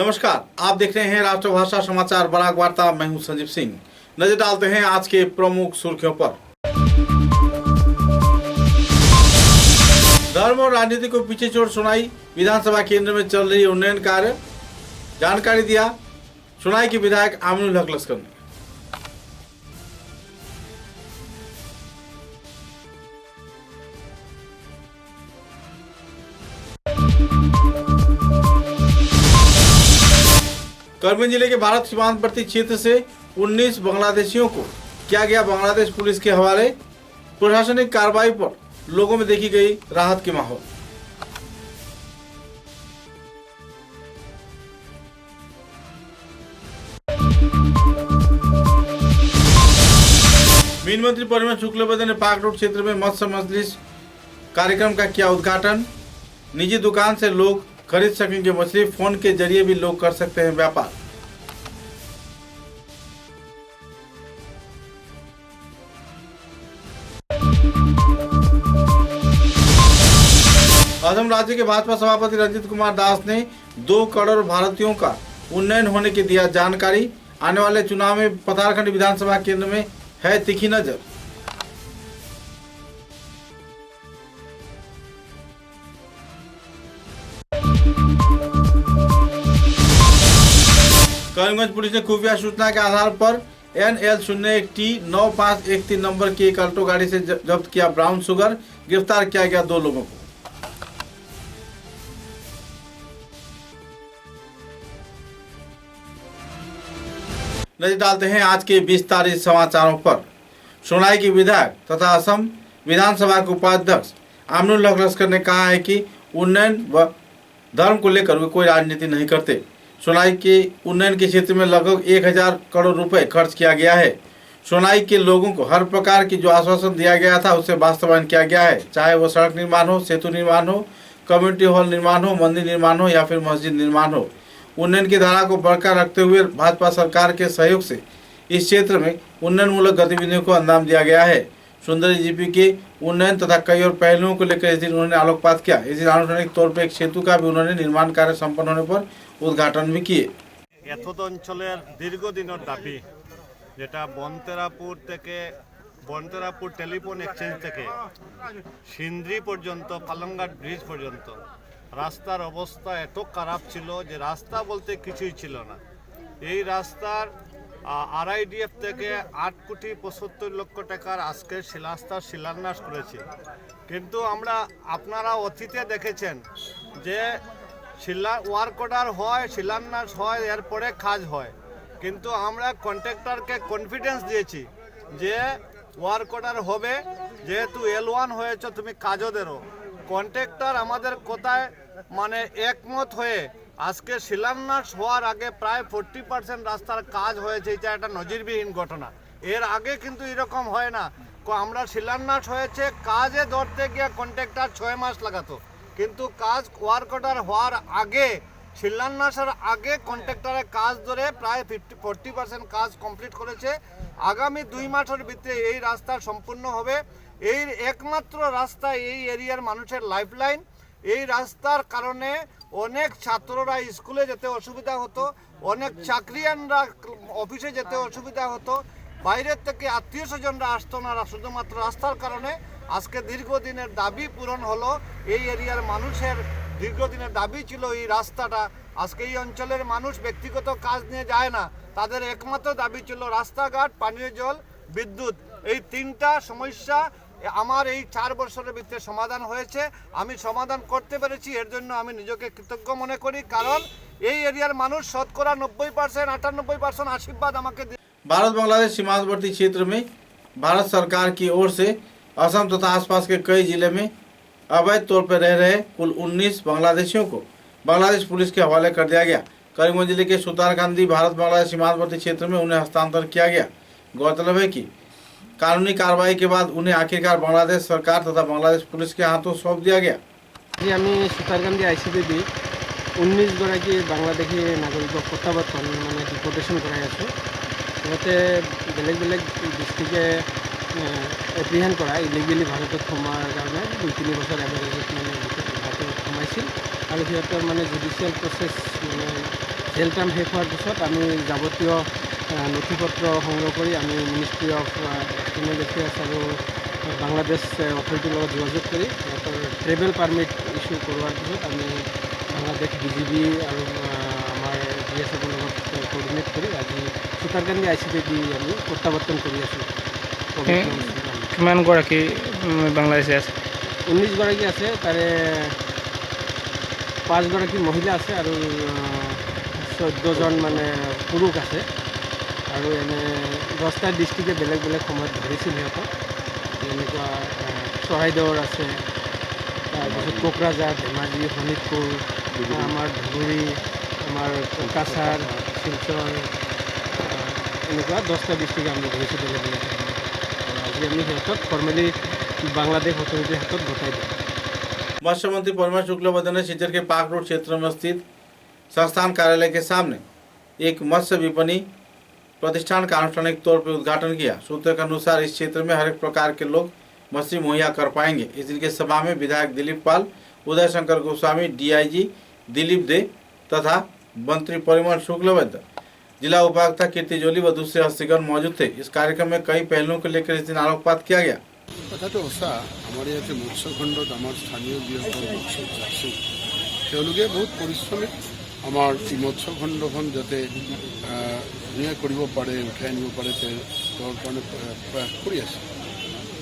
नमस्कार, आप देख रहे हैं राष्ट्रभाषा समाचार बराक वार्ता। मैं हूं संजीव सिंह। नजर डालते हैं आज के प्रमुख सुर्खियों पर। धर्म और राजनीति को पीछे छोड़ सुनाई विधानसभा केंद्र में चल रही उन्नयन कार्य, जानकारी दिया सुनाई के विधायक आमिनुल हक लस्कर ने। करमगंज जिले के भारत सीमांतवर्ती क्षेत्र से 19 बांग्लादेशियों को किया गया बांग्लादेश पुलिस के हवाले। प्रशासनिक कार्रवाई पर लोगों में देखी गई राहत के माहौल। मीन मंत्री परिमल शुक्लबैद्य ने पाक रोड क्षेत्र में मत्स्य मजलिस कार्यक्रम का किया उद्घाटन। निजी दुकान से लोग खरीद सकेंगे मछली, फोन के जरिए भी लोग कर सकते हैं व्यापार। असम राज्य के भाजपा सभापति रंजीत कुमार दास ने 2 करोड़ भारतीयों का उन्नयन होने की दिया जानकारी। आने वाले चुनाव में पतारखंड विधानसभा केंद्र में है तीखी नजर। करीमगंज पुलिस ने खुफिया सूचना के आधार पर NL01T9513 नंबर की एक अल्टो गाड़ी से जब्त किया ब्राउन शुगर। गिरफ्तार किया गया 2 लोगों को। नजर डालते हैं आज के विस्तारित समाचारों पर। सोनाई के विधायक तथा असम विधानसभा के उपाध्यक्ष आमिनुल हक लस्कर ने कहा है कि उन्नयन व धर्म को लेकर वे कोई राजनीति नहीं करते। सोनाई के उन्नयन के क्षेत्र में लगभग 1000 करोड़ रुपए खर्च किया गया है। सोनाई के लोगों को हर प्रकार की जो आश्वासन दिया गया था उसे वास्तवायन किया गया है, चाहे वो सड़क निर्माण हो, सेतु निर्माण हो, कम्युनिटी हॉल निर्माण हो, मंदिर निर्माण हो या फिर मस्जिद निर्माण हो। उन्नयन की धारा को बरकरार रखते हुए भाजपा सरकार के सहयोग से इस क्षेत्र में उन्नयन मूलक गतिविधियों को अंजाम दिया गया है। सुंदरी जीपी के उन्नयन तथा कई और पहलुओं को लेकर इस दिन उन्होंने आलोकपात किया। इस दिन आनुষ্ঠাनिक तौर पर एक सेतु का भी उन्होंने निर्माण कार्य संपन्न होने पर उद्घाटन भी किए। এতদ অঞ্চলের দীর্ঘদিনের দাবি, যেটা বনতেরাপুর টেলিফোন এক্সচেঞ্জ থেকে সিন্দ্রি পর্যন্ত পালংঘাট ব্রিজ পর্যন্ত রাস্তার অবস্থা এত খারাপ ছিল যে রাস্তা বলতে কিছুই ছিল না। এই রাস্তার RIDF থেকে 8,75,00,000 টাকার আজকের শিলান্যাস করেছে। কিন্তু আপনারা অতীতে দেখেছেন যে ওয়ার্ক অর্ডার হয়, শিলান্যাস হয়, এরপরে কাজ হয়। কিন্তু আমরা কন্ট্রাক্টরকে কনফিডেন্স দিয়েছি যে ওয়ার্ক অর্ডার হবে, যেহেতু L1 হয়েছে তুমি কাজও দেরো। কন্ট্রাক্টর আমাদের কথায় মানে একমত হয়ে আজকে শিলান্যাস হওয়ার আগে প্রায় 40% রাস্তার কাজ হয়েছে। এটা একটা নজিরবিহীন ঘটনা। এর আগে কিন্তু এরকম হয় না। আমরা শিলান্যাস হয়েছে, কাজে ধরতে গিয়ে কন্ট্রাক্টর 6 মাস লাগাতো, কিন্তু কাজ ওয়ার্ক অর্ডার হওয়ার আগে, শিলান্যাসের আগে কন্ট্রাক্টরের কাজ ধরে প্রায় 40% কাজ কমপ্লিট করেছে। আগামী 2 মাসের ভিতরে এই রাস্তা সম্পূর্ণ হবে। এই একমাত্র রাস্তা এই এরিয়ার মানুষের লাইফলাইন। এই রাস্তার কারণে অনেক ছাত্ররা স্কুলে যেতে অসুবিধা হতো, অনেক চাকরিয়ানরা অফিসে যেতে অসুবিধা হতো, বাইরের থেকে আত্মীয় স্বজনরা আসতো না। শুধুমাত্র রাস্তার কারণে আজকে দীর্ঘদিনের দাবি পূরণ হলো। এই এরিয়ার মানুষের দীর্ঘদিনের দাবি ছিল এই রাস্তাটা। আজকে এই অঞ্চলের মানুষ ব্যক্তিগত কাজ নিয়ে যায় না, তাদের একমাত্র দাবি ছিল রাস্তাঘাট, পানীয় জল, বিদ্যুৎ। এই 3টা সমস্যা আমার এই 4 বছরের ভিতরে সমাধান হয়েছে। আমি সমাধান করতে পেরেছি, এর জন্য আমি নিজেকে কৃতজ্ঞ মনে করি। কারণ এই এরিয়ার মানুষ শতকরা 90%, 98% आशीर्वाद আমাকে। भारत बांग्लादेश सीमांतवर्ती क्षेत्र में भारत सरकार की ओर से असम तथा आसपास के कई जिले में अवैध तौर पर रह रहे कुल 19 बांग्लादेशियों को बांग्लादेश पुलिस के हवाले कर दिया गया। करीमगंज जिले के सुतारकांदी भारत बांग्लादेश सीमांतवर्ती क्षेत्र में उन्हें हस्तांतरण किया गया। गौरतलब है कि कानूनी कार्रवाई के बाद उन्हें आखिरकार बांग्लादेश सरकार तथा बांग्लादेश पुलिस के हाथों सौंप दिया गया। सुतारकांदी ICPB 19 গৰাকী বাংলাদেশী নাগৰিকক প্ৰত্যাৱৰ্তন মানে ডিপোৰ্টেশ্যন কৰাই আছোঁ। সিহঁতে বেলেগ বেলেগ ডিষ্ট্ৰিক্টে এপ্ৰিহেণ্ড কৰা ইলিগেলি ভাৰতত সোমোৱাৰ কাৰণে 2-3 বছৰ এভাৰেজত মানে ভাৰতত সোমাইছিল। আৰু সিহঁতৰ মানে জুডিচিয়েল প্ৰচেছ মানে জেল টাৰ্ম শেষ হোৱাৰ পিছত আমি যাৱতীয় নথি পত্ৰ সংগ্ৰহ কৰি আমি মিনিষ্ট্ৰী অফ এক্সটাৰ্নেল এফেয়াৰ্ছ আৰু বাংলাদেশ অথৰিটিৰ লগত যোগাযোগ কৰি সিহঁতৰ ট্ৰেভেল পাৰ্মিট ইছ্যু কৰোৱাৰ পিছত আমি বাংলাদেশ BGB আৰু আমাৰ BSFৰ লগত কোঅৰ্ডিনেট কৰি আজি সুতাৰকান্দি ICT আমি প্ৰত্যাৱৰ্তন কৰি আছোঁ। কিমানগৰাকী বাংলাদেশী আছে? 19 গৰাকী আছে, তাৰে 5 গৰাকী মহিলা আছে আৰু 14জন মানে পুৰুষ আছে। আৰু এনে 10টা ডিষ্ট্ৰিক্টে বেলেগ বেলেগ সময়ত ধৰিছিল সিহঁতক। এনেকুৱা চৰাইদেউৰ আছে, তাৰপিছত কোকৰাঝাৰ, ধেমাজি, শোণিতপুৰ, আমাৰ ধুবুৰী, আমাৰ কাছাৰ, শিলচৰ, এনেকুৱা 10টা ডিষ্ট্ৰিক্ট আমি ধৰিছোঁ বেলেগ বেলেগ। আজি আমি সিহঁতক ফৰ্মেলি बांग्लादेश अथॉरिटी हाथ गताई दिया। मत्स्य मंत्री परिमल शुक्लबैद्य ने सिलचर के पार्क रोड क्षेत्र में स्थित संस्थान कार्यालय के सामने एक मत्स्य विपणी प्रतिष्ठान का आनुष्ठानिक तौर पर उद्घाटन किया। सूत्रों के अनुसार इस क्षेत्र में हर एक प्रकार के लोग मछली मुहैया कर पाएंगे। इस दिन के सभा में विधायक दिलीप पाल, उदय शंकर गोस्वामी, DIG दिलीप दे तथा मंत्री परिमल शुक्लबैद्य, जिला उपायुक्त कीर्ति जोली व दूसरे हस्तीगण मौजूद थे। इस कार्यक्रम में कई पहलुओं को लेकर इस दिन आलोकपात किया गया। কথাটো সঁচা, আমাৰ ইয়াতে মৎস্যখণ্ডত আমাৰ স্থানীয় যিসকল মৎস্য চাষী তেওঁলোকে বহুত পৰিশ্ৰমিক আমাৰ এই মৎস্যখণ্ডখন যাতে ধুনীয়া কৰিব পাৰে, উঠাই আনিব পাৰে তেওঁৰ কাৰণে প্ৰয়াস কৰি আছে।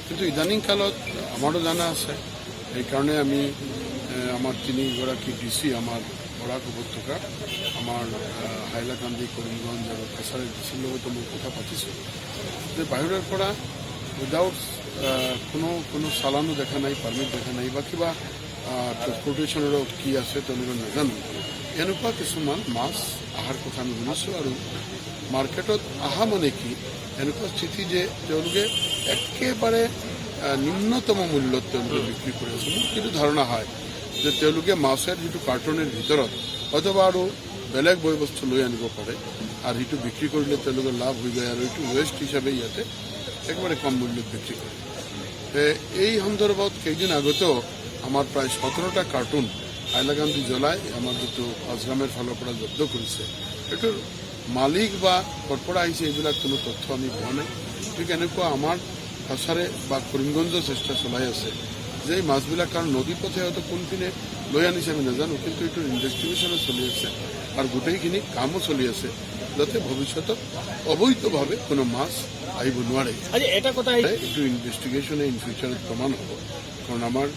কিন্তু ইদানিং কালত আমাৰো জানা আছে, সেইকাৰণে আমি আমাৰ 3গৰাকী DC আমাৰ বৰাক উপত্যকা, আমাৰ হাইলাকান্দি, কৰিমগঞ্জ আৰু কাছাৰ DCৰ লগতো মই কথা পাতিছোঁ যে বাহিৰৰ পৰা উইদাউট কোনো চালানো দেখা নাই, পাৰ্মিট দেখা নাই বা কিবা ট্ৰান্সপৰ্টেশ্যনৰ কি আছে তেওঁলোকে নাজানো, এনেকুৱা কিছুমান মাছ অহাৰ কথা আমি শুনিছোঁ। আৰু মাৰ্কেটত অহা মানে কি এনেকুৱা স্থিতি যে তেওঁলোকে একেবাৰে নিম্নতম মূল্যত তেওঁলোকে বিক্ৰী কৰি আছে। মোৰ কিন্তু ধাৰণা হয় যে তেওঁলোকে মাছের যিটো কাৰ্টনের ভিতৰত অথবা আৰু বেলেগ বয় বস্তু লৈ আনিব পাৰে আৰু সেইটো বিক্ৰী কৰিলে তেওঁলোকৰ লাভ হৈ যায় আৰু এইটো ৱেষ্ট হিচাপে ইয়াতে একেবাৰে কম মূল্যত বিক্ৰী কৰে। এই সন্দৰ্ভত কেইদিন আগতেও আমাৰ প্ৰায় 17টা কাৰ্টুন হাইলাকান্দি জ্বলাই আমাৰ যিটো আজৰামেৰ ফালৰ পৰা জব্দ কৰিছে, এইটোৰ মালিক বা ক'ৰ পৰা আহিছে এইবিলাক কোনো তথ্য আমি পোৱা নাই। ঠিক এনেকুৱা আমাৰ কাছাৰে বা কৰিমগঞ্জৰ চেষ্টা চলাই আছে যে এই মাছবিলাক, কাৰণ নদী পথে হয়তো কোনপিনে লৈ আনিছে আমি নাজানো, কিন্তু এইটোৰ ইনভেষ্টিগেশ্যনো চলি আছে আৰু গোটেইখিনি কামো চলি আছে যাতে ভৱিষ্যতত অবৈধভাৱে কোনো মাছ আহিব নোৱাৰে। এইটো ইনভেষ্টিগেশ্যনে ইন ফিউচাৰত প্ৰমাণ হ'ব, কাৰণ আমাৰ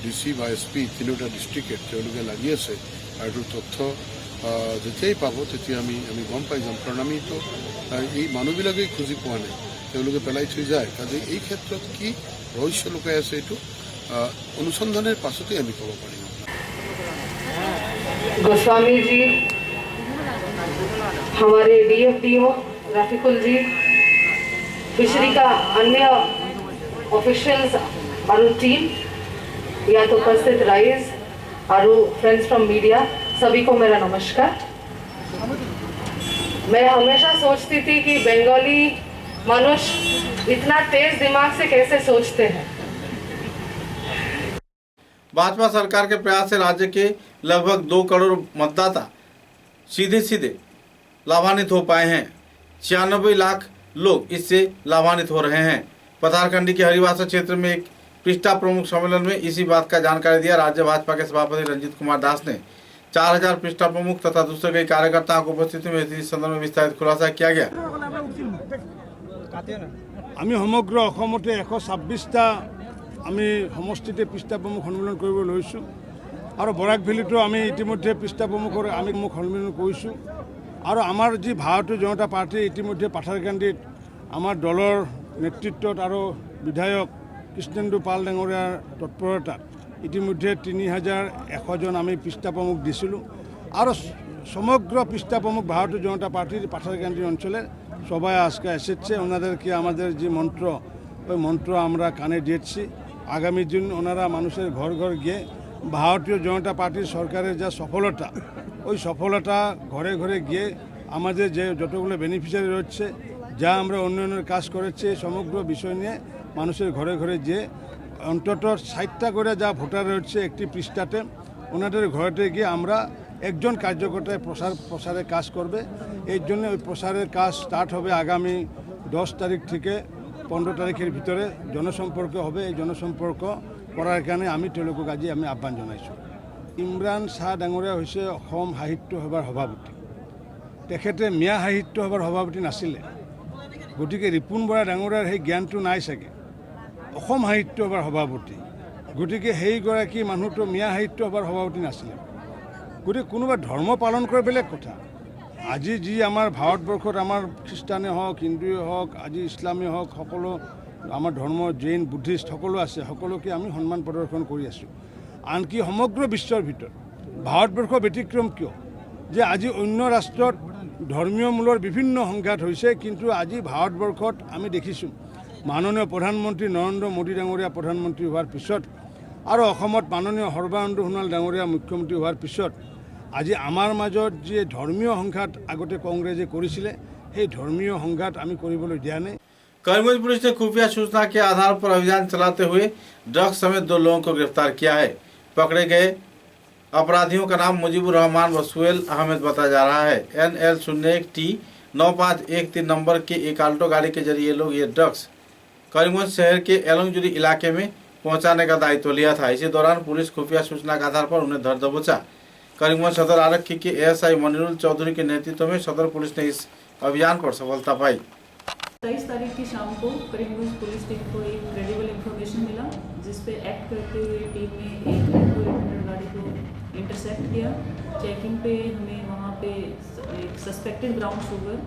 DC বা SP 3টা ডিষ্ট্ৰিক্টে তেওঁলোকে লাগি আছে আৰু এইটো তথ্য যেতিয়াই পাব তেতিয়া আমি গম পাই যাম, কাৰণ আমিতো এই মানুহবিলাকেই খুজি পোৱা নাই, তেওঁলোকে পেলাই থৈ যায়। কাজে এই ক্ষেত্ৰত কি ৰহস্য লুকাই আছে এইটো অনুসন্ধানের পাছতেই আমি কব পারিম। गोस्वामी जी, हमारे DFDO रफीकुल जी, फिशरी का अन्य ऑफिशियल्स और टीम, या तो उपस्थित राइज और फ्रेंड्स फ्रॉम मीडिया, सभी को मेरा नमस्कार। मैं हमेशा सोचती थी कि बंगाली मनुष्य इतना तेज दिमाग से कैसे सोचते हैं। भाजपा सरकार के प्रयास से राज्य के लगभग 2 करोड़ मतदाता सीधे लाभान्वित हो पाए हैं। 96 लाख लोग इससे लाभान्वित हो रहे हैं। पतारकंडी के हरिवासा क्षेत्र में एक पृष्ठा प्रमुख सम्मेलन में इसी बात का जानकारी दिया राज्य भाजपा के सभापति रंजीत कुमार दास ने। 4000 पृष्ठा प्रमुख तथा दूसरे कई कार्यकर्ताओं की उपस्थिति में इस संदर्भ में विस्तारित खुलासा किया गया। আমি সমগ্ৰ অসমতে 126টা আমি সমষ্টিতে পৃষ্ঠা প্ৰমুখ সন্মিলন কৰিব লৈছোঁ আৰু বৰাক ভেলীতো আমি ইতিমধ্যে পৃষ্ঠা প্ৰমুখৰ আমি সন্মিলন কৰিছোঁ। আৰু আমাৰ যি ভাৰতীয় জনতা পাৰ্টি ইতিমধ্যে পাথাৰকান্দিত আমাৰ দলৰ নেতৃত্বত আৰু বিধায়ক কৃষ্ণেন্দু পাল ডাঙৰীয়াৰ তৎপৰতাত ইতিমধ্যে 3100 জন আমি পৃষ্ঠা প্রমুখ দিছিলোঁ আৰু সমগ্র পৃষ্ঠা প্রমুখ ভারতীয় জনতা পার্টির পাথারকান্দি অঞ্চলের সবাই আজকে এসেছে। ওনাদেরকে আমাদের যে মন্ত্র, ওই মন্ত্র আমরা কানে দিয়েছি। আগামী দিন ওনারা মানুষের ঘর ঘর গিয়ে ভারতীয় জনতা পার্টির সরকারের যা সফলতা, ওই সফলতা ঘরে ঘরে গিয়ে আমাদের যে যতগুলো বেনিফিশিয়ারি রয়েছে, যা আমরা উন্নয়নের কাজ করেছি, সমগ্র বিষয় নিয়ে মানুষের ঘরে ঘরে গিয়ে অন্তত 60টা করে যা ভোটার রয়েছে একটি পৃষ্ঠাতে ওনাদের ঘরেতে গিয়ে আমরা একজন কার্যকর্তায় প্রসারের কাজ করবে। এই জন্য ওই প্রসারের কাজ স্টার্ট হবে আগামী 10 তারিখ থেকে 15 তারিখের ভিতরে জনসম্পর্ক হবে। এই জনসম্পর্ক করার কাৰণে আমি তেওঁলোকক আজি আমি আহ্বান জনাইছোঁ। ইমৰান শ্বাহ ডাঙৰীয়া হৈছে অসম সাহিত্য সভাৰ সভাপতি। তেখেতে মিয়া সাহিত্য সভাৰ সভাপতি নাছিলে, গতিকে ৰিপুণ বৰা ডাঙৰীয়াৰ সেই জ্ঞানটো নাই চাগে। অসম সাহিত্য সভাৰ সভাপতি, গতিকে সেইগৰাকী মানুহটো মিয়া সাহিত্য সভাৰ সভাপতি নাছিলে। গতিকে কোনোবা ধৰ্ম পালন কৰে বেলেগ কথা। আজি যি আমাৰ ভাৰতবৰ্ষত আমাৰ খ্ৰীষ্টানে হওক, হিন্দুৱে হওক, আজি ইছলামে হওক, সকলো আমাৰ ধৰ্ম জৈন বুদ্ধিষ্ট সকলো আছে, সকলোকে আমি সন্মান প্ৰদৰ্শন কৰি আছোঁ। আনকি সমগ্ৰ বিশ্বৰ ভিতৰত ভাৰতবৰ্ষৰ ব্যতিক্ৰম কিয় যে আজি অন্য ৰাষ্ট্ৰত ধৰ্মীয় মূলৰ বিভিন্ন সংঘাত হৈছে, কিন্তু আজি ভাৰতবৰ্ষত আমি দেখিছোঁ মাননীয় প্ৰধানমন্ত্ৰী নৰেন্দ্ৰ মোদী ডাঙৰীয়া প্ৰধানমন্ত্ৰী হোৱাৰ পিছত আৰু অসমত মাননীয় সৰ্বানন্দ সোণোৱাল ডাঙৰীয়া মুখ্যমন্ত্ৰী হোৱাৰ পিছত আজি আমাৰ মাজত যি ধৰ্মীয় সংঘাত আগতে কংগ্ৰেছে কৰিছিলে, সেই ধৰ্মীয় সংঘাত আমি কৰিবলৈ দিয়া নাই। करीमगंज पुलिस ने खुफिया सूचना के आधार पर अभियान चलाते हुए ड्रग्स समेत 2 लोगों को गिरफ्तार किया है। पकड़े गए अपराधियों का नाम मुजीबुर रहमान व सुहेल अहमद बताया जा रहा है। NL01T9513 नंबर के एक आल्टो गाड़ी के जरिए लोग ये ड्रग्स करीमगंज शहर के एलंगजुरी इलाके में पहुंचाने का दायित्व लिया था। इसी दौरान पुलिस खुफिया सूचना के आधार पर उन्हें धर दबोचा। करीमगंज सदर आरक्षी के ASI मनिरुल चौधरी के नेतृत्व में सदर पुलिस ने इस अभियान पर सफलता पाई। 23 तारीख की शाम को करीमगंज पुलिस टीम को एक क्रेडिबल इंफॉर्मेशन मिला, जिस पे एक्ट करते हुए टीम ने एक Alto 800 गाड़ी को इंटरसेप्ट किया। चेकिंग पे हमें वहाँ पे एक सस्पेक्टेड ब्राउन शुगर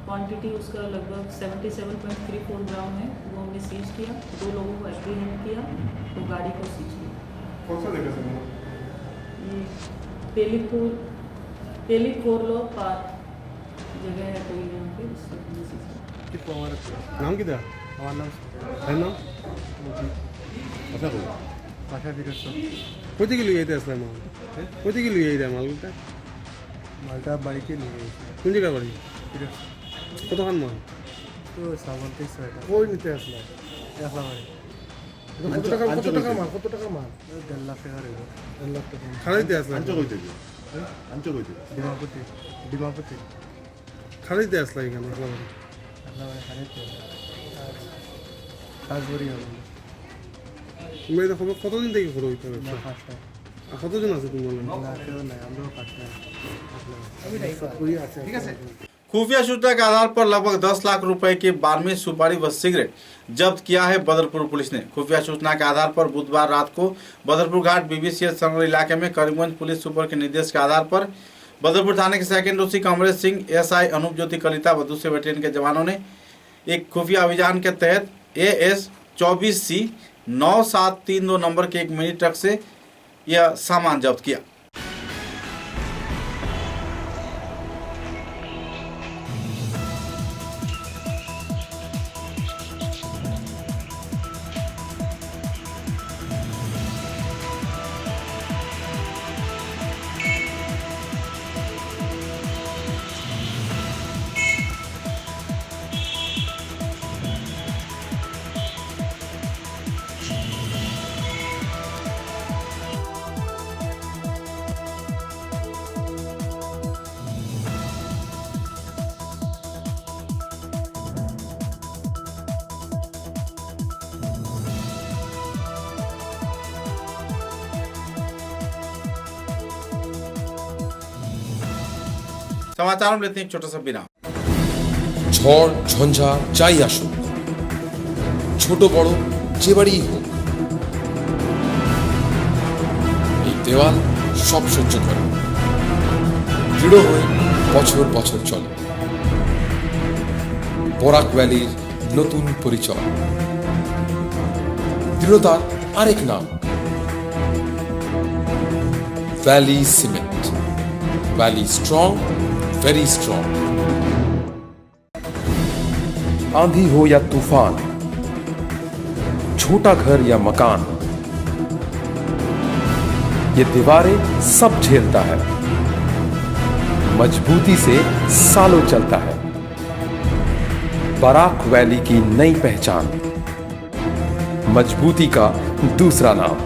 क्वांटिटी उसका लगभग 77.34 ग्राम है, वो हमने सीज किया। 2 लोगों को एप्रीहेंड किया, तो गाड़ी को सीज किया। कौन सा जगह से? ये तेलीकोरलो पार्क जगह है कोई यहाँ पे, उससे हमने सीज किया। नाम कितना? हमारा नाम है नाम अच्छा को पाशा बिरस कोथि के लिए आते असला माल कोथि के लिए आते मालटा मालटा बाड़ी के लिए कौन जगह बाड़ी बिरस कत खान माल तो 37 है कोई नहीं असला असला बाड़ी कत টাকা माल 1.5 लाख টাকা রে 1 लाख টাকা খাড়াইতে আসলা আঞ্চল কইতে আঞ্চল কইতে ডিমাপুতি খাড়াইতে আসলা এখানে আসলা বাড়ি কতদিন থেকে করো কতজন আছে তোমার? खुफिया सूचना के आधार पर लगभग 10 लाख रुपए की 12वीं सुपारी व सिगरेट जब्त किया है बदरपुर पुलिस ने। खुफिया सूचना के आधार पर बुधवार रात को बदरपुर घाट BBCS संग्रह इलाके में करीमगंज पुलिस सुपर के निर्देश के आधार पर बदरपुर थाने के second OC Kamresh Singh, SI Anup Jyoti Kalita व दूसरे बटालियन के जवानों ने एक खुफिया अभियान के तहत AS 24C 9732 नंबर के एक मिनी ट्रक से यह सामान जब्त किया। समाचारों में लेते हैं एक छोटा सा विराम। ঝড় ঝঞ্ঝা যাই আসুক, ছোট বড় যে বাড়িই হোক, এই দেওয়াল সব সহ্য করে দৃঢ় হয়ে বছর বছর চলে। বরাক ভ্যালির নতুন পরিচয়, দৃঢ়তার আরেক নাম valley cement. Valley strong, very strong. आंधी हो या तूफान, छोटा घर या मकान, ये दीवारें सब झेलता है, मजबूती से सालों चलता है। बराक वैली की नई पहचान, मजबूती का दूसरा नाम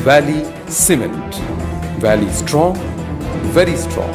Valley Cement. Valley strong, very strong.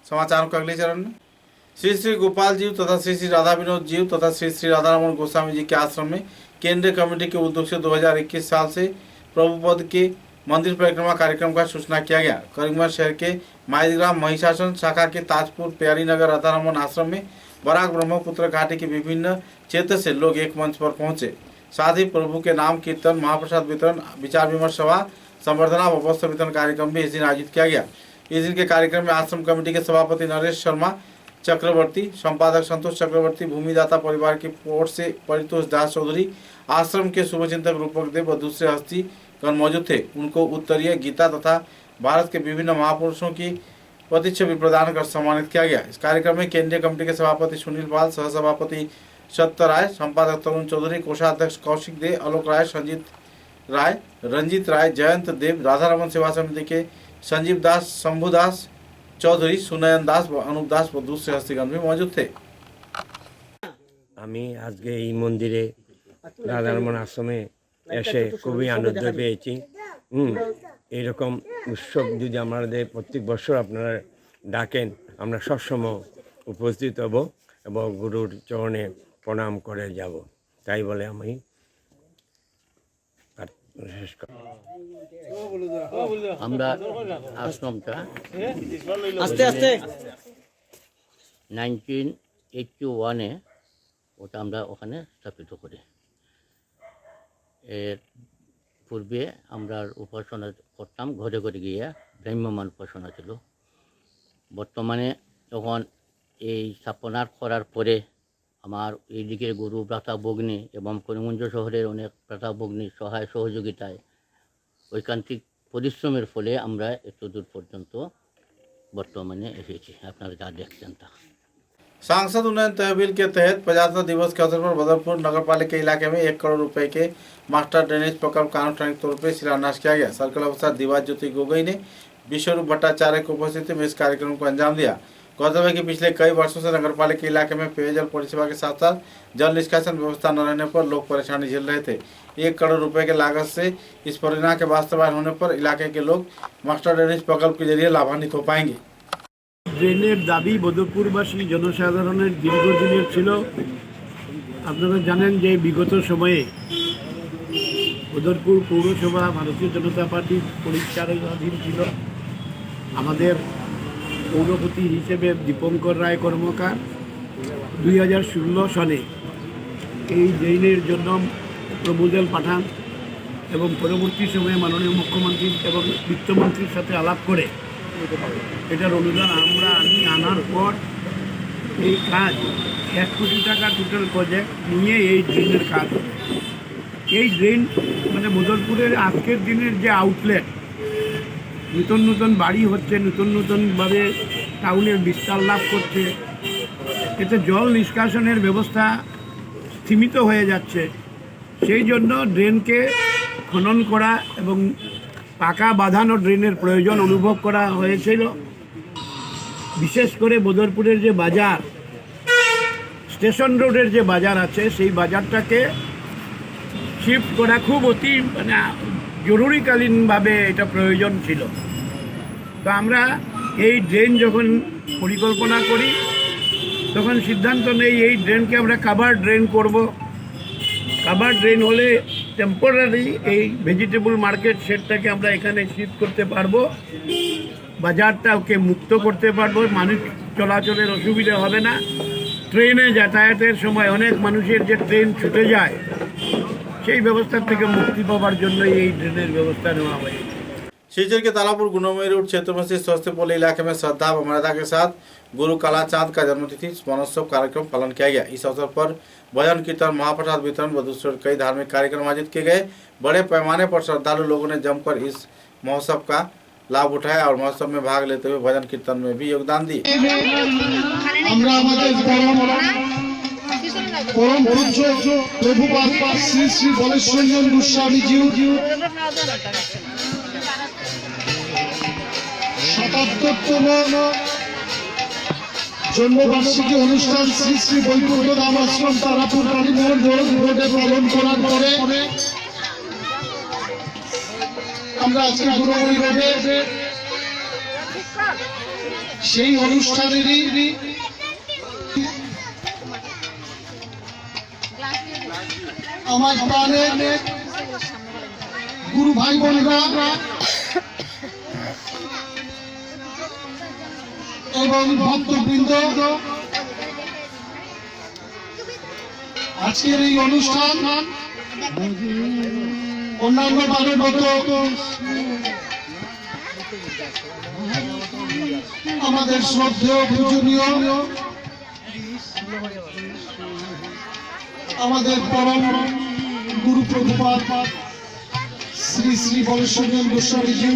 समाचारों के अगले चरण में श्री श्री गोपाल जीव तथा श्री श्री राधा विनोद जीव तथा श्री श्री राधा रमन गोस्वामी जी के आश्रम में केंद्रीय कमेटी के उद्योग से 2021 साल से प्रभुपद के मंदिर परिक्रमा कार्यक्रम का सूचना किया गया। करीमगंज शहर के माइग्राम महिषासन शाखा के ताजपुर प्यारी नगर राधा रमन आश्रम में बराक ब्रह्मपुत्र घाटी के विभिन्न क्षेत्र से लोग एक मंच पर पहुंचे। साथ ही प्रभु के नाम कीर्तन, महाप्रसाद वितरण, विचार विमर्श सभा, संवर्धना व वस्त्र वितरण कार्यक्रम भी इस दिन आयोजित किया गया। इस दिन के कार्यक्रम में आश्रम कमेटी के सभापति नरेश शर्मा चक्रवर्ती, संपादक संतोष चक्रवर्ती, भूमिदाता परिवार की ओर से परितोष दास चौधरी, आश्रम के शुभचिंतक रूपक देव व दूसरे हस्तीगण मौजूद थे। उनको उत्तरीय गीता तथा भारत के विभिन्न महापुरुषों की प्रतिच्छवि प्रदान कर सम्मानित किया गया। इस कार्यक्रम में केंद्रीय कमेटी के सभापति सुनील पाल, सहसभापति सत्य राय, संपादक तरुण चौधरी, कोषाध्यक्ष कौशिक दे, आलोक राय, संजीत राय, रंजीत राय, जयंत देव, राधा रमन सेवा समिति के संजीव दास, शंभु दास चौधरी, सुनयन दास व अनूप दास व दूसरे हस्तीगण भी मौजूद थे। আমি আজকে এই মন্দিরে রাধারমন আশ্রমে এসে খুবই আনন্দ পেয়েছি। এইরকম উৎসব যদি আমাদের প্রত্যেক বছর আপনারা ডাকেন, আমরা সবসময় উপস্থিত হব এবং গুরুর চরণে প্রণাম করে যাব। তাই বলে আমি শেষ করি। আমরা আশ্রমটা আস্তে আস্তে 1981-এ ওটা আমরা ওখানে স্থাপিত করি। এর পূর্বে আমরা উপাসনা করতাম, ঘরে ঘরে গিয়ে ব্রাহ্মমান উপাসনা ছিল। বর্তমানে যখন এই স্থাপনা করার পরে আমার এইদিকের গুরু ভ্রাতা ভগ্নী এবং করিমগঞ্জ শহরের অনেক ভ্রাতা ভগ্নীর সহায় সহযোগিতায় ঐকান্তিক পরিশ্রমের ফলে আমরা এত দূর পর্যন্ত বর্তমানে এসেছি। আপনারা যা দেখছেন তা। सांसद उन्नयन तहसील के तहत प्रजातंत्र दिवस के अवसर पर बदरपुर नगर पालिका इलाके में 1 करोड़ रुपए के मास्टर ड्रेनेज प्रकल्प का आनुষ্ঠাनिक तौर पर शिलान्यास किया गया। सर्कल अफसर दिवाज ज्योति गोगोई ने विश्वरूप भट्टाचार्य की उपस्थिति में इस कार्यक्रम को अंजाम दिया। गौरतलब है कि पिछले कई वर्षों से नगर पालिका इलाके में पेयजल परिसेवा के साथ साथ जल निष्कासन व्यवस्था न रहने पर लोग परेशानी झेल रहे थे। 1 करोड़ रुपए के लागत से इस परियोजना के वास्तवायन होने पर इलाके के लोग मास्टर ड्रेनेज प्रकल्प के जरिए लाभान्वित हो पाएंगे। ড্রেনের দাবি বদরপুরবাসী জনসাধারণের দীর্ঘদিনের ছিল। আপনারা জানেন যে বিগত সময়ে বদরপুর পৌরসভা ভারতীয় জনতা পার্টির পরিচালনাধীন ছিল। আমাদের পৌরপতি হিসেবে দীপঙ্কর রায় কর্মকার 2016 সালে এই ড্রেনের জন্য প্রপোজাল পাঠান এবং পরবর্তী সময়ে মাননীয় মুখ্যমন্ত্রী এবং বিত্তমন্ত্রীর সাথে আলাপ করে এটার অনুদান আমি আনার পর এই কাজ 1 কোটি টাকা টোটাল প্রজেক্ট নিয়ে এই ড্রেনের কাজ হবে। এই ড্রেন মানে বদরপুরের আজকের দিনের যে আউটলেট, নতুন নতুন বাড়ি হচ্ছে, নতুনভাবে টাউনের বিস্তার লাভ করছে, এতে জল নিষ্কাশনের ব্যবস্থা সীমিত হয়ে যাচ্ছে। সেই জন্য ড্রেনকে খনন করা এবং পাকা বাঁধানো ড্রেনের প্রয়োজন অনুভব করা হয়েছিল। বিশেষ করে বদরপুরের যে বাজার, স্টেশন রোডের যে বাজার আছে, সেই বাজারটাকে শিফট করা খুব অতি জরুরিকালীনভাবে এটা প্রয়োজন ছিল। তো আমরা এই ড্রেন যখন পরিকল্পনা করি তখন সিদ্ধান্ত নেই এই ড্রেনকে আমরা কাভার ড্রেন করব। কাভার ড্রেন হলে টেম্পোরারি এই ভেজিটেবল মার্কেট সেটটাকে আমরা এখানে শিফট করতে পারবো, বাজারটাকে মুক্ত করতে পারবো, মানুষ চলাচলের অসুবিধা হবে না। ট্রেনে যাতায়াতের সময় অনেক মানুষের যে ট্রেন ছুটে যায়, সেই ব্যবস্থা থেকে মুক্তি পাওয়ার জন্য এই ড্রেনের ব্যवस्था নেওয়া হয়েছে। शिवचर के तालापुर गुनोमई रोड क्षेत्र में स्थित स्वस्थ्यपोल इलाके में श्रद्धा व मर्यादा के साथ गुरु कालाचांद का जन्मतिथि स्मरणोत्सव कार्यक्रम पालन किया गया। इस अवसर पर भजन कीर्तन, महाप्रसाद वितरण व दूसरे कई धार्मिक कार्यक्रम आयोजित किए गए। बड़े पैमाने पर श्रद्धालु लोगों ने जमकर इस महोत्सव का लाभ उठाया और महोत्सव में भाग लेते हुए भजन कीर्तन में भी योगदान दिए। परम पूज्य प्रभुपाद श्री श्री बलेश्वरचंद्र गोस्वामी जी 77তম জন্মবার্ষিকী অনুষ্ঠান শ্রী শ্রী বৈকুণ্ঠ ধাম আশ্রম তারাপুর কালীমোহন রোডে পালন করার পরে আমরা আজকে গুরুময়ী রোডে সেই অনুষ্ঠানেরই আমার প্রাণের গুরু ভাই বোনরা এবং ভক্তবৃন্দ, আজকের এই অনুষ্ঠান অন্যান্য বারের মতো আমাদের শ্রদ্ধেয় পূজনীয় আমাদের পরম গুরু প্রভুপাদ শ্রী শ্রী বলেশ্বরচন্দ্র গোস্বামী জি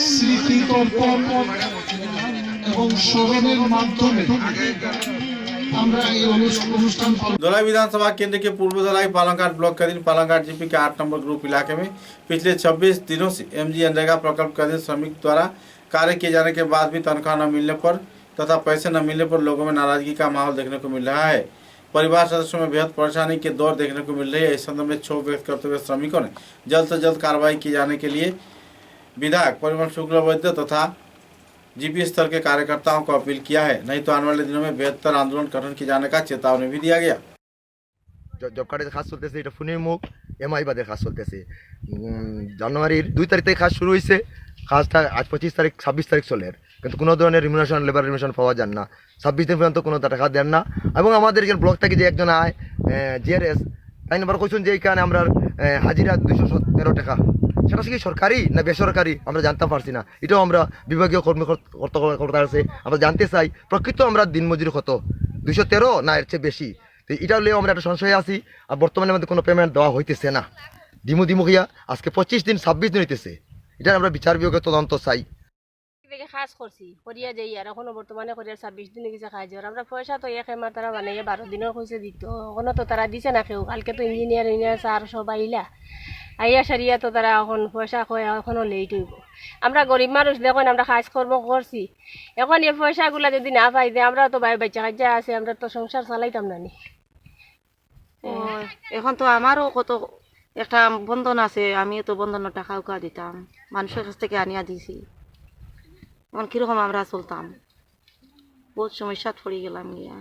স্মৃতি তর্পণ এবং স্মরণের মাধ্যমে আমরা এই অনুষ্ঠান धोलाई विधानसभा केंद्र के पूर्व धोलाई पालंघाट ब्लॉक के अधीन पालंघाट जीपी के 8 नंबर ग्रुप इलाके में पिछले 26 दिनों से एमजी मनरेगा प्रकल्प के अधीन श्रमिक द्वारा कार्य किए जाने के बाद भी तनख्वाह न मिलने पर तथा पैसे न मिलने पर लोगों में नाराजगी का माहौल देखने को मिल रहा है। परिवार सदस्यों में बेहद परेशानी के दौर देखने को मिल रही है। इस संदर्भ में क्षोभ व्यक्त करते हुए श्रमिकों ने जल्द से जल्द कार्रवाई किए जाने के लिए विधायक परिवहन शुक्लवैद्य तथा जीपी स्तर के कार्यकर्ताओं को अपील किया है, नहीं तो आने वाले दिनों में बेहतर आंदोलन गठन किए जाने का चेतावनी भी दिया गया। জব কার্ডের কাজ চলতেছে, এটা ফোনের মুখ এমআই বাদের কাজ চলতেছে। জানুয়ারির 2 তারিখ থেকে কাজ শুরু হয়েছে, কাজটা আজ 25 তারিখ 26 তারিখ চলে, কিন্তু কোনো ধরনের রিমিউনারেশন লেবার রিমিউনারেশন পাওয়া যায় না। 26 দিন পর্যন্ত কোনো টাকা দেন না। এবং আমাদের এখানে ব্লক থেকে যে একজন আয় জিআরএস তাই নাম্বার কইছেন যে এইখানে আমরা হাজিরা 213 টাকা, সেটা কি সরকারি না বেসরকারি আমরা জানতে পারছি না। এটাও আমরা বিভাগীয় কর্মকর্তা আছে আমরা জানতে চাই প্রকৃত আমরা দিনমজুরি কত, 213 না এর চেয়ে বেশি। তো এটা নিয়েও আমরা একটা সংশয়ে আছি। আর বর্তমানে আমাদের কোনো পেমেন্ট দেওয়া হইতেছে না, দিমু গিয়া আজকে 25 দিন 26 দিন হইতেছে। এটা আমরা বিচার বিভাগের তদন্ত চাই। কাজ করছি করিয়া যাই আর এখনো বর্তমানে করিয়া 26 দিনে কিছু কাজ আর আমরা পয়সা তো এক মাস তারা বানাইয়া 12 দিনের কইছে দিত, এখনো তো তারা দিছে না কেউ। কালকে তো ইঞ্জিনিয়ার স্যার সব আইলা আইয়া সারিয়া তো তারা এখন পয়সা কয় এখনো লেট হইব। আমরা গরিব মানুষ দেখুন আমরা কাজ কর্ম করছি, এখন এই পয়সাগুলা যদি না পাই যে আমরা তো ভাই বাচ্চা কাজা আছে, আমরা তো সংসার চালাইতাম না। এখন তো আমারও কত একটা বন্ধন আছে, আমিও তো বন্ধনের টাকা উকা দিতাম, মানুষের কাছ থেকে আনিয়া দিছি। এখন কিরকম আমরা চলতাম, बहुत समस्या पड़ गया।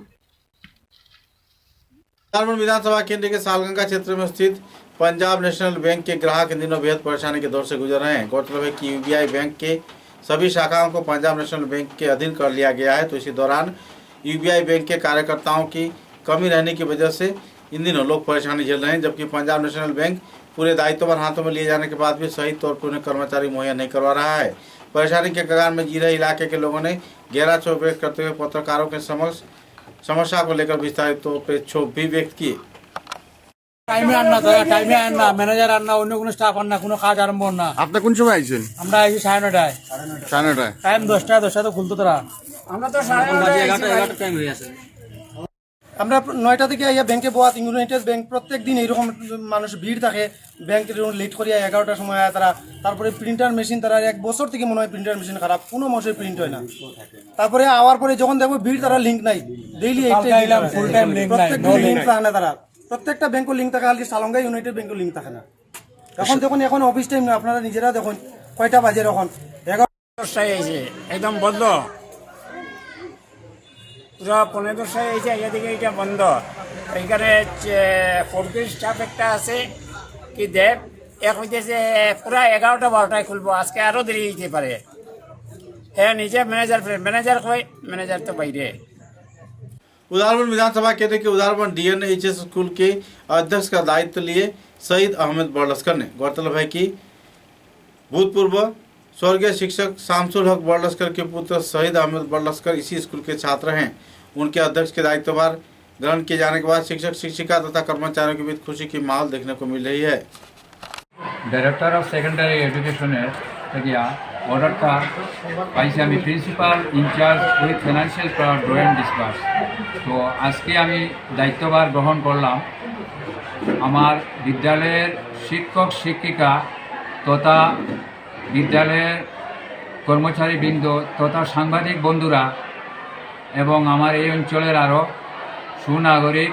विधानसभा केंद्र के सालगंगा क्षेत्र में स्थित पंजाब नेशनल बैंक के ग्राहक इन दिनों बेहद परेशानी के दौर से गुजर रहे हैं। गौरतलब है कि यूबीआई बैंक के सभी शाखाओं को पंजाब नेशनल बैंक के अधीन कर लिया गया है। तो इसी दौरान यूबीआई बैंक के कार्यकर्ताओं की कमी रहने की वजह से इन दिनों लोग परेशानी झेल रहे हैं, जबकि पंजाब नेशनल बैंक पूरे दायित्वभार हाथों में लिए जाने के बाद भी सही तौर पर उन्हें कर्मचारी मुहैया नहीं करवा रहा है। परेशानी के कगार में जी रहे इलाके के लोगों ने गहरा क्षोभ व्यक्त करते हुए पत्रकारों के समक्ष समस्या को लेकर विस्तारित तौर पर क्षोभ भी व्यक्त किए। টাইমে আন না তারা টাইমে আন না, ম্যানেজার আন না, অন্য কোনো স্টাফ আন না, কোনো কাজ আরম্ভ না। আপনি কোন সময় আইছেন? আমরা আইছি 9:30টায়। 9:30টায় টাইম 10টা তো খুলতো তারা। আমরা তো 11:30 টাইম হয়ে আছে। আমরা 9টা থেকে আইয়া ব্যাংকে বয়াত ইউনাইটেড ব্যাংক প্রত্যেক দিন এইরকম মানুষ ভিড় থাকে, ব্যাংকের লেট করিয়া 11টার সময় আয় তারা। তারপরে প্রিন্টার মেশিন তারা 1 বছর থেকে মনে হয় প্রিন্টার মেশিন খারাপ, কোনো মাসে প্রিন্ট হয় না। তারপরে আওয়ার পরে যখন দেখবো ভিড় তারা লিঙ্ক নাই, ডেইলি ফুল টাইম লিংক নাই, লিঙ্ক থাকে না তারা। প্রত্যেকটা ব্যাংকের লিঙ্ক থাকে, খালি সালঙ্গা ইউনাইটেড ব্যাংকের লিঙ্ক থাকে না। এখন অফিস টাইম না, আপনারা নিজেরা দেখুন কয়টা বাজে এখন 11:10টায় আইছে, একদম বন্ধ। পুরো 15:10টায় আইছে, এদিকে এটা বন্ধ। এইখানে ফোর্থ স্টাফ একটা আছে কি দেব, এক হইতেছে পুরা 11টা-12টায় খুলবো, আজকে আরো দেরি হইতে পারে। হ্যাঁ নিজে ম্যানেজার কই, ম্যানেজার তো বাইরে। उदारबंद विधानसभा क्षेत्र के उदारबंद DNHS स्कूल के अध्यक्ष का दायित्व लिए शहीद अहमद बड़लस्कर ने। गौरतलब है कि भूतपूर्व स्वर्गीय शिक्षक शामसुल हक बड़लस्कर के पुत्र शहीद अहमद बड़लस्कर इसी स्कूल के छात्र हैं। उनके अध्यक्ष के दायित्वभार ग्रहण किए जाने के बाद शिक्षक शिक्षिका तथा कर्मचारियों के बीच खुशी की माहौल देखने को मिल रही है। डायरेक्टर ऑफ सेकेंडारी एजुकेशन অর্ডারটা পাইছি আমি principal in-charge with financial drawing disburse. তো আজকে আমি দায়িত্বভার গ্রহণ করলাম। আমার বিদ্যালয়ের শিক্ষক শিক্ষিকা তথা বিদ্যালয়ের কর্মচারীবৃন্দ তথা সাংবাদিক বন্ধুরা এবং আমার এই অঞ্চলের আরও সুনাগরিক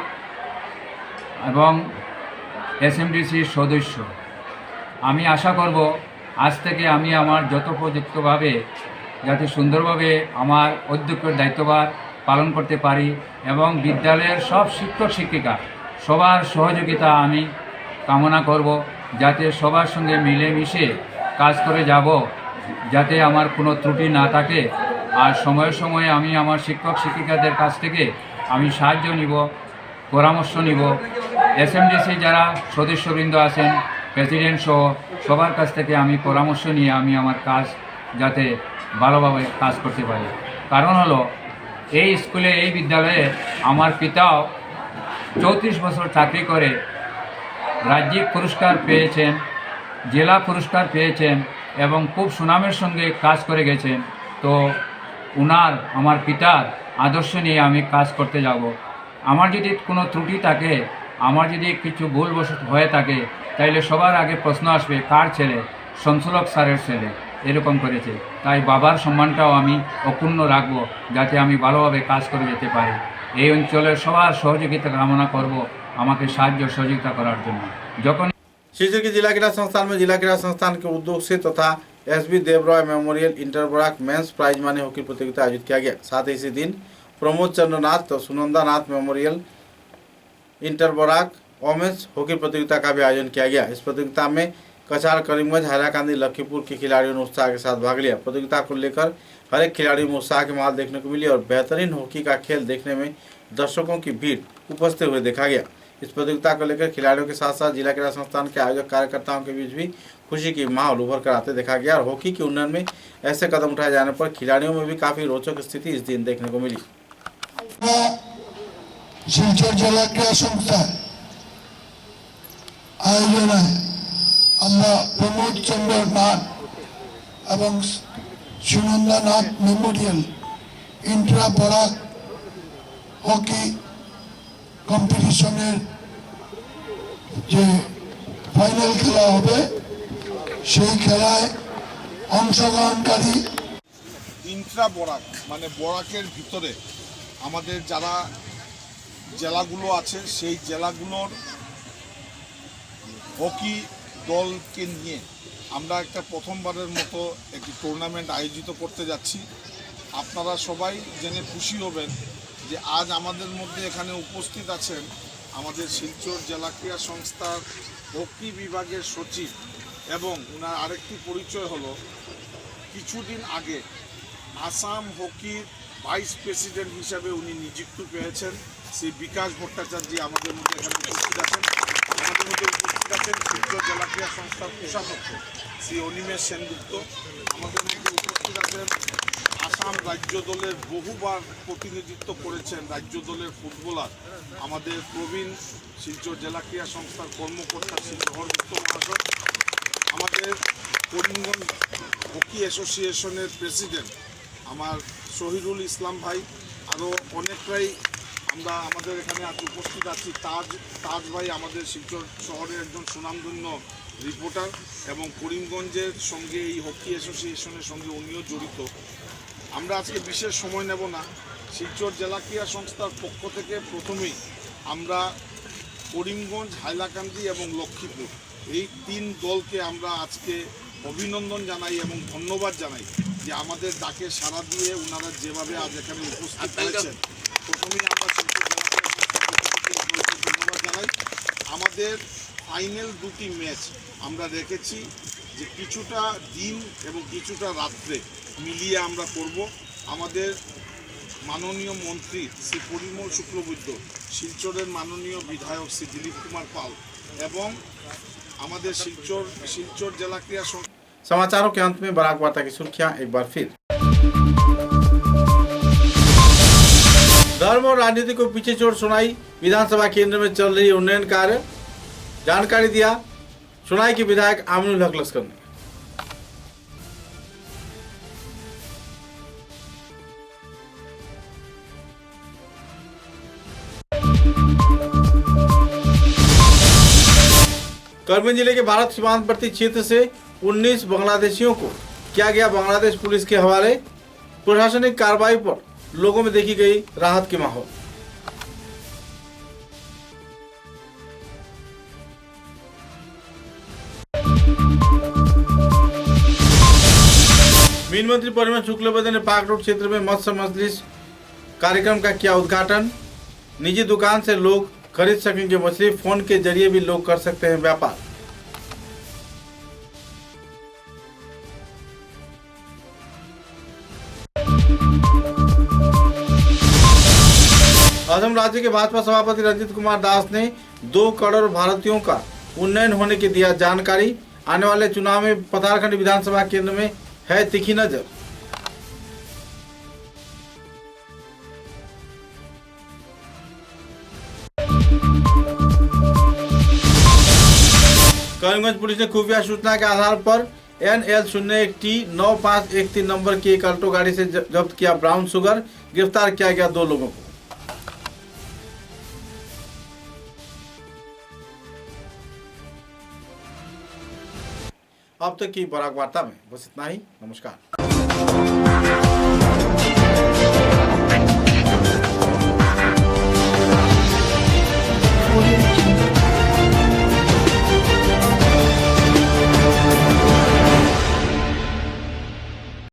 এবং এসএমডিসির সদস্য, আমি আশা করব আজ থেকে আমি আমার যথোপযুক্তভাবে যাতে সুন্দরভাবে আমার অধ্যক্ষের দায়িত্বভার পালন করতে পারি এবং বিদ্যালয়ের সব শিক্ষক শিক্ষিকা সবার সহযোগিতা আমি কামনা করব, যাতে সবার সঙ্গে মিলেমিশে কাজ করে যাব, যাতে আমার কোনো ত্রুটি না থাকে। আর সময়ে সময়ে আমি আমার শিক্ষক শিক্ষিকাদের কাছ থেকে আমি সাহায্য নিব, পরামর্শ নিব। এসএমডিসি যারা সদস্যবৃন্দ আছেন, প্রেসিডেন্ট সহ সবার কাছ থেকে আমি পরামর্শ নিয়ে আমি আমার কাজ যাতে ভালোভাবে কাজ করতে পারি। কারণ হলো এই স্কুলে এই বিদ্যালয়ে আমার পিতাও 34 বছর চাকরি করে রাজ্যিক পুরস্কার পেয়েছেন, জেলা পুরস্কার পেয়েছেন এবং খুব সুনামের সঙ্গে কাজ করে গেছেন। তো উনার আমার পিতার আদর্শ নিয়ে আমি কাজ করতে যাব। আমার যদি কোনো ত্রুটি থাকে, আমার যদি কিছু ভুলবশত হয়ে থাকে, তাইলে সবার আগে প্রশ্ন আসবে কার ছেলে, শামসুল হক স্যারের ছেলে এরকম করেছে। তাই বাবার সম্মানটাও আমি অক্ষুণ্ণ রাখব, যাতে আমি ভালোভাবে কাজ করে যেতে পারি। এই অঞ্চলের সবার সহযোগিতা কামনা করব আমাকে সাহায্য সহযোগিতা করার জন্য। যখন शिवचर के जिला क्रीड़ा संस्थान में जिला क्रीड़ा संस्थान के उद्योग से तथा SB Debroy memorial inter block men's prize money hockey प्रतियोगिता आयोजित किया गया। साथ ही इसी दिन प्रमोद चंद्रनाथ तो Sunanda Nath memorial inter block women's hockey प्रतियोगिता का भी आयोजन किया गया। इस प्रतियोगिता में कछार, करीमगंज, हैराकांदी, लखीपुर के खिलाड़ियों ने उत्साह के साथ भाग लिया। प्रतियोगिता को लेकर हर एक खिलाड़ी में उत्साह की माहौल देखने को मिली और बेहतरीन हॉकी का खेल देखने में दर्शकों की भीड़ उपस्थित हुए देखा गया। इस प्रतियोगिता को लेकर खिलाड़ियों के साथ साथ जिला क्रीड़ा संस्थान के आयोजक कार्यकर्ताओं के बीच भी खुशी की माहौल उभर कर आते देखा गया और हॉकी के उन्नयन में ऐसे कदम उठाए जाने पर खिलाड़ियों में भी काफी रोचक स्थिति इस दिन देखने को मिली। শিলচর জেলা ক্রীড়া সংস্থা আয়োজনে আমরা প্রমোদ চন্দ্র নাথ এবং Sunanda Nath Memorial Intra Barak hockey কম্পিটিশনের যে ফাইনাল খেলা হবে সেই খেলায় অংশগ্রহণকারী ইন্ট্রা বরাক মানে বরাকের ভিতরে আমাদের যারা জেলাগুলো আছে সেই জেলাগুলোর হকি দলকে নিয়ে আমরা একটা প্রথমবারের মতো একটি টুর্নামেন্ট আয়োজিত করতে যাচ্ছি। আপনারা সবাই জেনে খুশি হবেন যে আজ আমাদের মধ্যে এখানে উপস্থিত আছেন আমাদের শিলচর জেলা ক্রীড়া সংস্থার হকি বিভাগের সচিব এবং ওনার আরেকটি পরিচয় হলো কিছুদিন আগে আসাম হকির ভাইস প্রেসিডেন্ট হিসাবে উনি নিযুক্তি পেয়েছেন। সেই বিকাশ ভট্টাচার্য আমাদের মধ্যে এখানে উপস্থিত আছেন। আমাদের মধ্যে উপস্থিত আছেন শিলচর জেলা ক্রীড়া সংস্থার কোষাধ্যক্ষ শ্রী অনিমেষ সেনগুপ্ত। আমাদের মধ্যে উপস্থিত আছেন আসাম রাজ্য দলের বহুবার প্রতিনিধিত্ব করেছেন রাজ্য দলের ফুটবলার আমাদের প্রবীণ শিলচর জেলা ক্রীড়া সংস্থার কর্মকর্তা শ্রী জহরগুপ্ত মহাশয়। আমাদের করিমগঞ্জ হকি অ্যাসোসিয়েশনের প্রেসিডেন্ট আমার শহীদুল ইসলাম ভাই, আরও অনেকটাই আমরা আমাদের এখানে আজ উপস্থিত আছি। তাজ ভাই আমাদের শিলচর শহরের একজন সুনামধন্য রিপোর্টার এবং করিমগঞ্জের সঙ্গে এই হকি অ্যাসোসিয়েশনের সঙ্গে উনিও জড়িত। আমরা আজকে বিশেষ সময় নেব না। শিলচর জেলা ক্রীড়া সংস্থার পক্ষ থেকে প্রথমেই আমরা করিমগঞ্জ, হাইলাকান্দি এবং লক্ষ্মীপুর এই 3 দলকে আমরা আজকে অভিনন্দন জানাই এবং ধন্যবাদ জানাই যে আমাদের ডাকে সাড়া দিয়ে ওনারা যেভাবে আজ এখানে উপস্থিত হয়েছেন। প্রথমেই আমরা শিলচর জেলা ক্রীড়া সংস্থার পক্ষ থেকে ধন্যবাদ জানাই। আমাদের ফাইনাল 2টি ম্যাচ আমরা রেখেছি যে কিছুটা দিন এবং কিছুটা রাত্রে মিলিয়ে আমরা করব। আমাদের মাননীয় মন্ত্রী শ্রী পরিমল শুক্লবৈদ্য, শিলচরের মাননীয় বিধায়ক শ্রী দিলীপ কুমার পাল এবং আমাদের শিলচর जिला क्रीड़ा संस्था। समाचारों के अंत में बराक वार्ता की सुर्खियां एक बार फिर। धर्म और राजनीति को पीछे छोड़ सुनाई विधानसभा केंद्र में चल रही उन्नयन कार्य, जानकारी दिया सुनाई के विधायक आमिनुल हक लस्कर ने। करमन जिले के भारत सीमांतवर्ती क्षेत्र से 19 बांग्लादेशियों को किया गया बांग्लादेश पुलिस के हवाले। प्रशासनिक कार्रवाई पर लोगों में देखी गई राहत के माहौल। मीन मंत्री परिमल शुक्लबैद्य ने पाक रोड क्षेत्र में मत्स्य मजलिस कार्यक्रम का किया उद्घाटन। निजी दुकान से लोग खरीद सकेंगे मछली, फोन के जरिए भी लोग कर सकते हैं व्यापार। असम राज्य के भाजपा सभापति रंजीत कुमार दास ने 2 करोड़ भारतीयों का उन्नयन होने की दिया जानकारी। आने वाले चुनाव में पतारखंड विधानसभा केंद्र में है तीखी नजर। करीमगंज पुलिस ने खुफिया सूचना के आधार पर NL01T9513 नंबर की एक अल्टो गाड़ी से जब्त किया ब्राउन शुगर। गिरफ्तार किया गया 2 लोगों को। अब तक की बराक वार्ता में बस इतना ही। नमस्कार।